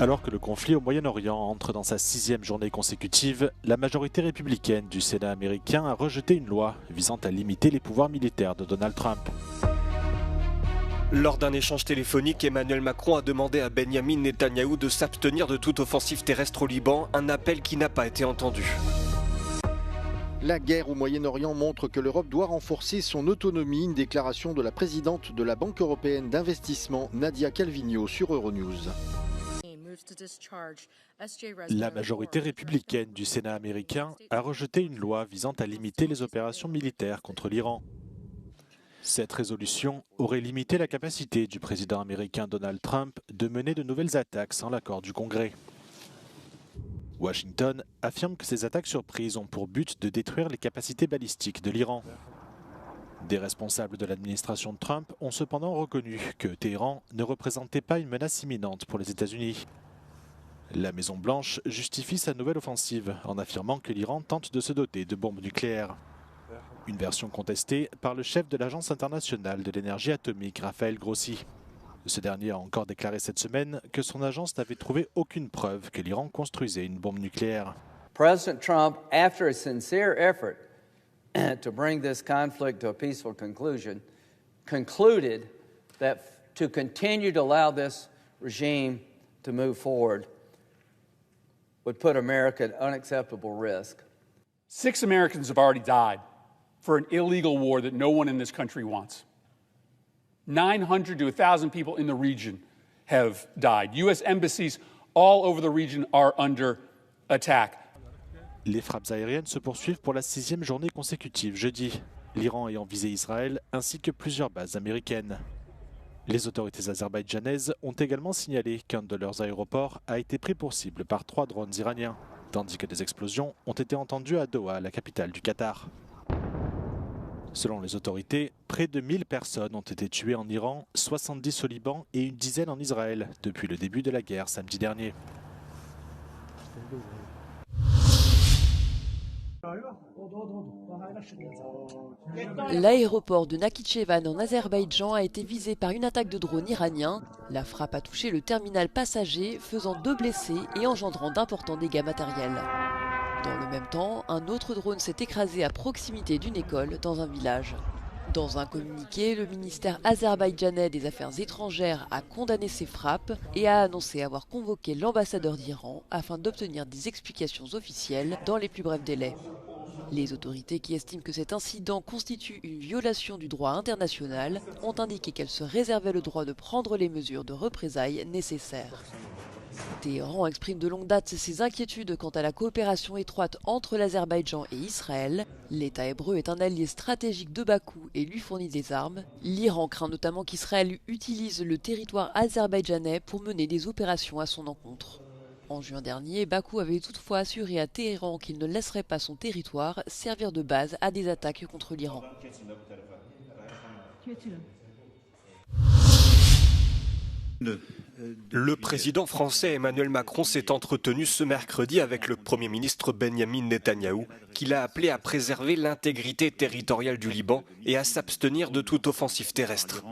Alors que le conflit au Moyen-Orient entre dans sa 6e journée consécutive, la majorité républicaine du Sénat américain a rejeté une loi visant à limiter les pouvoirs militaires de Donald Trump. Lors d'un échange téléphonique, Emmanuel Macron a demandé à Benyamin Netanyahou de s'abstenir de toute offensive terrestre au Liban, un appel qui n'a pas été entendu. La guerre au Moyen-Orient montre que l'Europe doit renforcer son autonomie, une déclaration de la présidente de la Banque européenne d'investissement, Nadia Calviño, sur Euronews. La majorité républicaine du Sénat américain a rejeté une loi visant à limiter les opérations militaires contre l'Iran. Cette résolution aurait limité la capacité du président américain Donald Trump de mener de nouvelles attaques sans l'accord du Congrès. Washington affirme que ces attaques surprises ont pour but de détruire les capacités balistiques de l'Iran. Des responsables de l'administration de Trump ont cependant reconnu que Téhéran ne représentait pas une menace imminente pour les États-Unis. La Maison-Blanche justifie sa nouvelle offensive en affirmant que l'Iran tente de se doter de bombes nucléaires. Une version contestée par le chef de l'Agence internationale de l'énergie atomique, Rafael Grossi. Ce dernier a encore déclaré cette semaine que son agence n'avait trouvé aucune preuve que l'Iran construisait une bombe nucléaire. President Trump, after a sincere effort to bring this conflict to a peaceful conclusion, concluded that to continue to allow this regime to move forward would put America at unacceptable risk. 6 Americans have already died for an illegal war that no one in this country wants. 900 to 1,000 people in the region have died. U.S. embassies all over the region are under attack. Les frappes aériennes se poursuivent pour la 6e journée consécutive jeudi, l'Iran ayant visé Israël ainsi que plusieurs bases américaines. Les autorités azerbaïdjanaises ont également signalé qu'un de leurs aéroports a été pris pour cible par 3 drones iraniens, tandis que des explosions ont été entendues à Doha, la capitale du Qatar. Selon les autorités, près de 1000 personnes ont été tuées en Iran, 70 au Liban et une dizaine en Israël depuis le début de la guerre samedi dernier. L'aéroport de Nakhichevan en Azerbaïdjan a été visé par une attaque de drone iranien. La frappe a touché le terminal passager, faisant 2 blessés et engendrant d'importants dégâts matériels. Dans le même temps, un autre drone s'est écrasé à proximité d'une école dans un village. Dans un communiqué, le ministère azerbaïdjanais des Affaires étrangères a condamné ces frappes et a annoncé avoir convoqué l'ambassadeur d'Iran afin d'obtenir des explications officielles dans les plus brefs délais. Les autorités qui estiment que cet incident constitue une violation du droit international ont indiqué qu'elles se réservaient le droit de prendre les mesures de représailles nécessaires. Téhéran exprime de longue date ses inquiétudes quant à la coopération étroite entre l'Azerbaïdjan et Israël. L'État hébreu est un allié stratégique de Bakou et lui fournit des armes. L'Iran craint notamment qu'Israël utilise le territoire azerbaïdjanais pour mener des opérations à son encontre. En juin dernier, Bakou avait toutefois assuré à Téhéran qu'il ne laisserait pas son territoire servir de base à des attaques contre l'Iran. Le président français Emmanuel Macron s'est entretenu ce mercredi avec le Premier ministre Benyamin Netanyahou, qu'il a appelé à préserver l'intégrité territoriale du Liban et à s'abstenir de toute offensive terrestre.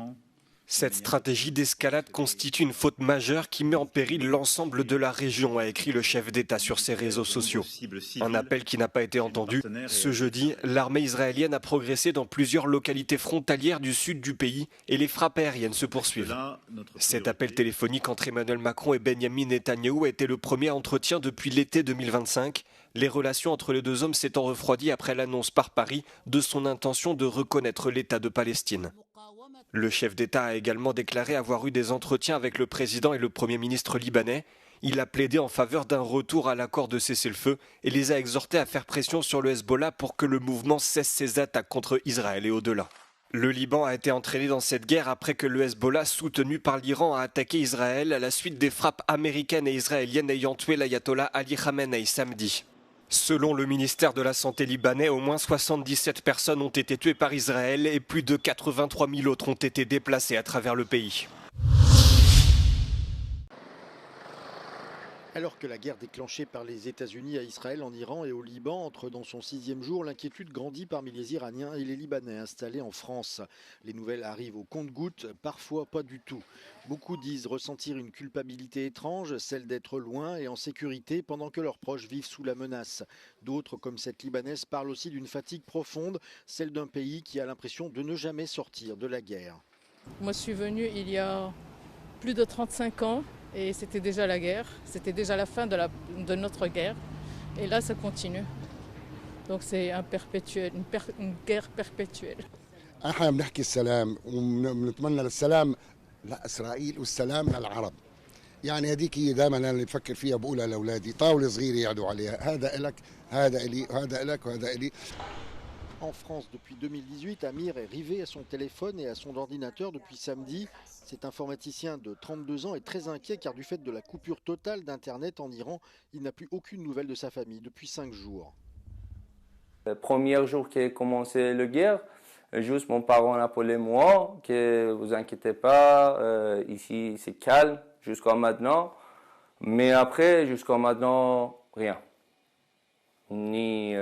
Cette stratégie d'escalade constitue une faute majeure qui met en péril l'ensemble de la région, a écrit le chef d'État sur ses réseaux sociaux. Un appel qui n'a pas été entendu. Ce jeudi, l'armée israélienne a progressé dans plusieurs localités frontalières du sud du pays et les frappes aériennes se poursuivent. Cet appel téléphonique entre Emmanuel Macron et Benyamin Netanyahou a été le premier entretien depuis l'été 2025. Les relations entre les deux hommes s'étant refroidies après l'annonce par Paris de son intention de reconnaître l'État de Palestine. Le chef d'État a également déclaré avoir eu des entretiens avec le président et le Premier ministre libanais. Il a plaidé en faveur d'un retour à l'accord de cessez-le-feu et les a exhortés à faire pression sur le Hezbollah pour que le mouvement cesse ses attaques contre Israël et au-delà. Le Liban a été entraîné dans cette guerre après que le Hezbollah, soutenu par l'Iran, a attaqué Israël à la suite des frappes américaines et israéliennes ayant tué l'ayatollah Ali Khamenei samedi. Selon le ministère de la Santé libanais, au moins 77 personnes ont été tuées par Israël et plus de 83 000 autres ont été déplacées à travers le pays. Alors que la guerre déclenchée par les États-Unis à Israël, en Iran et au Liban entre dans son 6e jour, l'inquiétude grandit parmi les Iraniens et les Libanais installés en France. Les nouvelles arrivent au compte-gouttes, parfois pas du tout. Beaucoup disent ressentir une culpabilité étrange, celle d'être loin et en sécurité pendant que leurs proches vivent sous la menace. D'autres, comme cette Libanaise, parlent aussi d'une fatigue profonde, celle d'un pays qui a l'impression de ne jamais sortir de la guerre. Moi, je suis venue il y a plus de 35 ans. Et c'était déjà la guerre, c'était déjà la fin de notre guerre. Et là, ça continue. Donc c'est un perpétuel, une guerre perpétuelle. احنا بنحكي السلام ونتمنى السلام لاسرائيل والسلام للعرب. يعني هذيك هي دائما انا اللي بفكر فيها بقولها لاولادي، طاوله صغيره يقعدوا عليها، هذا لك، هذا الي، وهذا لك، وهذا الي. En France, depuis 2018, Amir est rivé à son téléphone et à son ordinateur depuis samedi. Cet informaticien de 32 ans est très inquiet car du fait de la coupure totale d'Internet en Iran, il n'a plus aucune nouvelle de sa famille depuis 5 jours. Le premier jour qu'est commencé la guerre, juste mon parent a appelé moi, que vous inquiétez pas, ici c'est calme jusqu'à maintenant. Mais après, jusqu'à maintenant, rien. Ni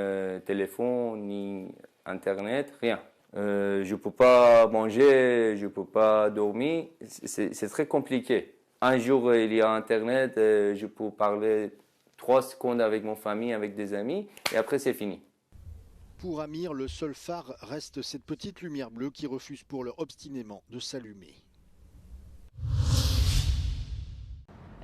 téléphone, ni Internet, rien. Je ne peux pas manger, je ne peux pas dormir, c'est très compliqué. Un jour, il y a Internet, je peux parler 3 secondes avec mon famille, avec des amis, et après c'est fini. Pour Amir, le seul phare reste cette petite lumière bleue qui refuse pour l'heure obstinément de s'allumer.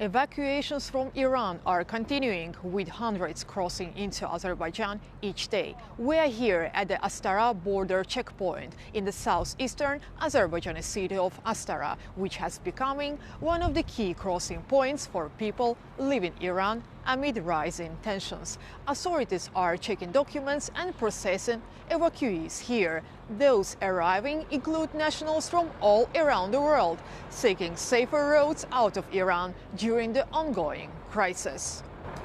Evacuations from Iran are continuing, with hundreds crossing into Azerbaijan each day. We are here at the Astara border checkpoint in the southeastern Azerbaijani city of Astara, which has becoming one of the key crossing points for people leaving Iran amid rising tensions. Authorities are checking documents and processing evacuees here. Those arriving include nationals from all around the world, seeking safer roads out of Iran during the ongoing crisis.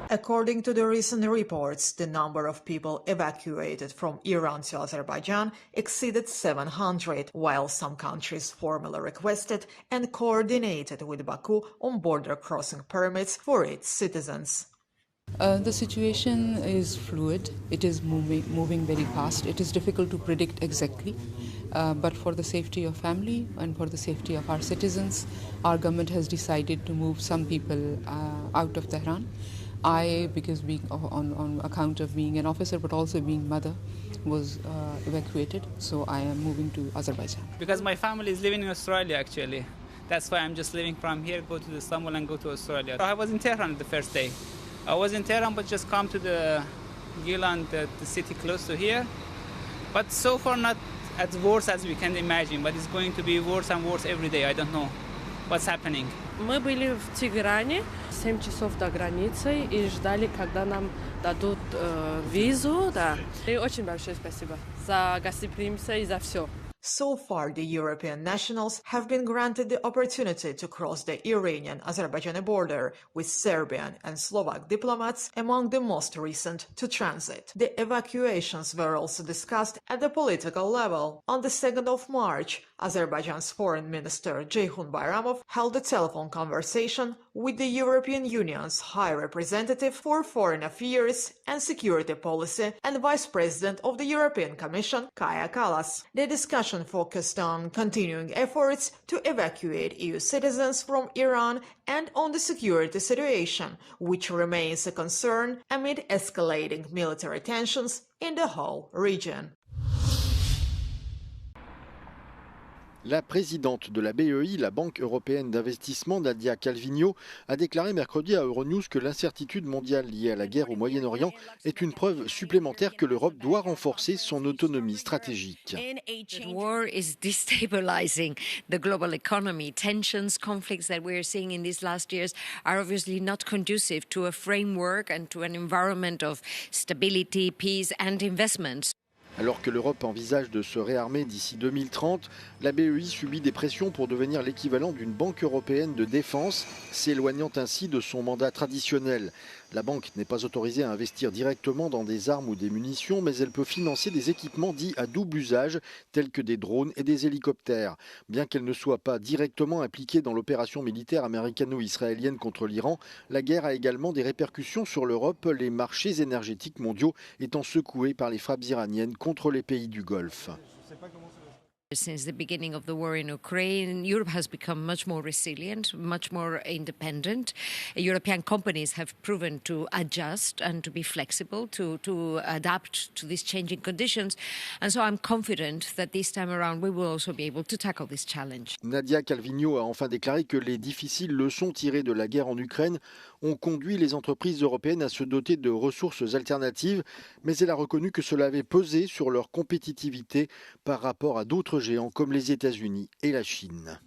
According to the recent reports, the number of people evacuated from Iran to Azerbaijan exceeded 700, while some countries formally requested and coordinated with Baku on border crossing permits for its citizens. The situation is fluid. It is moving very fast. It is difficult to predict exactly, but for the safety of family and for the safety of our citizens, our government has decided to move some people out of Tehran. I, because being on account of being an officer but also being mother, was evacuated, so I am moving to Azerbaijan. Because my family is living in Australia actually. That's why I'm just leaving from here, go to Istanbul and go to Australia. I was in Tehran the first day. I was in Tehran but just come to the Gilan, the city close to here. But so far not as worse as we can imagine, but it's going to be worse and worse every day. I don't know what's happening. Мы были в Тегеране 7 часов до границы и ждали, когда нам дадут визу. Да. И очень большое спасибо за гостеприимство и за все. So far, the European nationals have been granted the opportunity to cross the Iranian-Azerbaijani border, with Serbian and Slovak diplomats among the most recent to transit. The evacuations were also discussed at the political level. On the 2nd of March, Azerbaijan's Foreign Minister Ceyhun Bayramov held a telephone conversation with the European Union's High Representative for Foreign Affairs and Security Policy and Vice President of the European Commission, Kaja Kallas. The discussion focused on continuing efforts to evacuate EU citizens from Iran and on the security situation, which remains a concern amid escalating military tensions in the whole region. La présidente de la BEI, la Banque européenne d'investissement, Nadia Calviño, a déclaré mercredi à Euronews que l'incertitude mondiale liée à la guerre au Moyen-Orient est une preuve supplémentaire que l'Europe doit renforcer son autonomie stratégique. The war is destabilizing the global economy. Tensions, conflicts that we're seeing in these last years are obviously not conducive to a framework and to an environment of stability, peace and investment. Alors que l'Europe envisage de se réarmer d'ici 2030, la BEI subit des pressions pour devenir l'équivalent d'une banque européenne de défense, s'éloignant ainsi de son mandat traditionnel. La banque n'est pas autorisée à investir directement dans des armes ou des munitions, mais elle peut financer des équipements dits à double usage, tels que des drones et des hélicoptères. Bien qu'elle ne soit pas directement impliquée dans l'opération militaire américano-israélienne contre l'Iran, la guerre a également des répercussions sur l'Europe, les marchés énergétiques mondiaux étant secoués par les frappes iraniennes contre les pays du Golfe. Since the beginning of the war in Ukraine, Europe has become much more resilient, much more independent. European companies have proven to adjust and to be flexible, to adapt to these changing conditions. And so I'm confident that this time around we will also be able to tackle this challenge. Nadia Calviño a enfin déclaré que les difficiles leçons tirées de la guerre en Ukraine ont conduit les entreprises européennes à se doter de ressources alternatives, mais elle a reconnu que cela avait pesé sur leur compétitivité par rapport à d'autres géants comme les États-Unis et la Chine.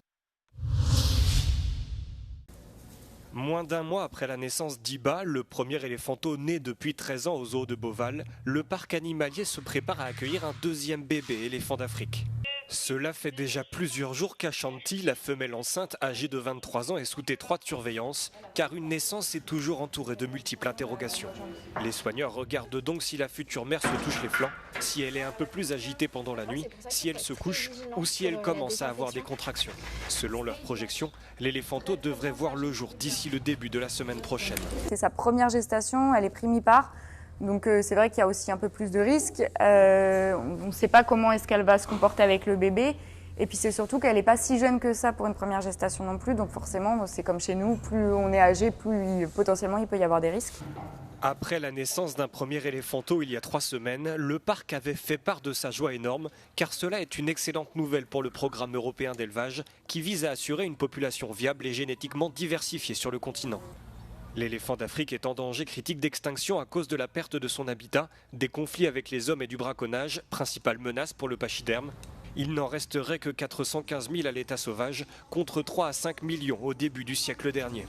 Moins d'un mois après la naissance d'Iba, le premier éléphanteau né depuis 13 ans au zoo de Beauval, le parc animalier se prépare à accueillir un deuxième bébé éléphant d'Afrique. Cela fait déjà plusieurs jours qu'Ashanti, la femelle enceinte âgée de 23 ans, est sous étroite surveillance, car une naissance est toujours entourée de multiples interrogations. Les soigneurs regardent donc si la future mère se touche les flancs, si elle est un peu plus agitée pendant la nuit, si elle se couche ou si elle commence à avoir des contractions. Selon leurs projections, l'éléphanteau devrait voir le jour d'ici le début de la semaine prochaine. C'est sa première gestation, elle est primipare. Donc c'est vrai qu'il y a aussi un peu plus de risques. On ne sait pas comment est-ce qu'elle va se comporter avec le bébé. Et puis c'est surtout qu'elle n'est pas si jeune que ça pour une première gestation non plus. Donc forcément, c'est comme chez nous, plus on est âgé, plus potentiellement il peut y avoir des risques. Après la naissance d'un premier éléphanteau il y a 3 semaines, le parc avait fait part de sa joie énorme, car cela est une excellente nouvelle pour le programme européen d'élevage qui vise à assurer une population viable et génétiquement diversifiée sur le continent. L'éléphant d'Afrique est en danger critique d'extinction à cause de la perte de son habitat, des conflits avec les hommes et du braconnage, principale menace pour le pachyderme. Il n'en resterait que 415 000 à l'état sauvage, contre 3 à 5 millions au début du siècle dernier.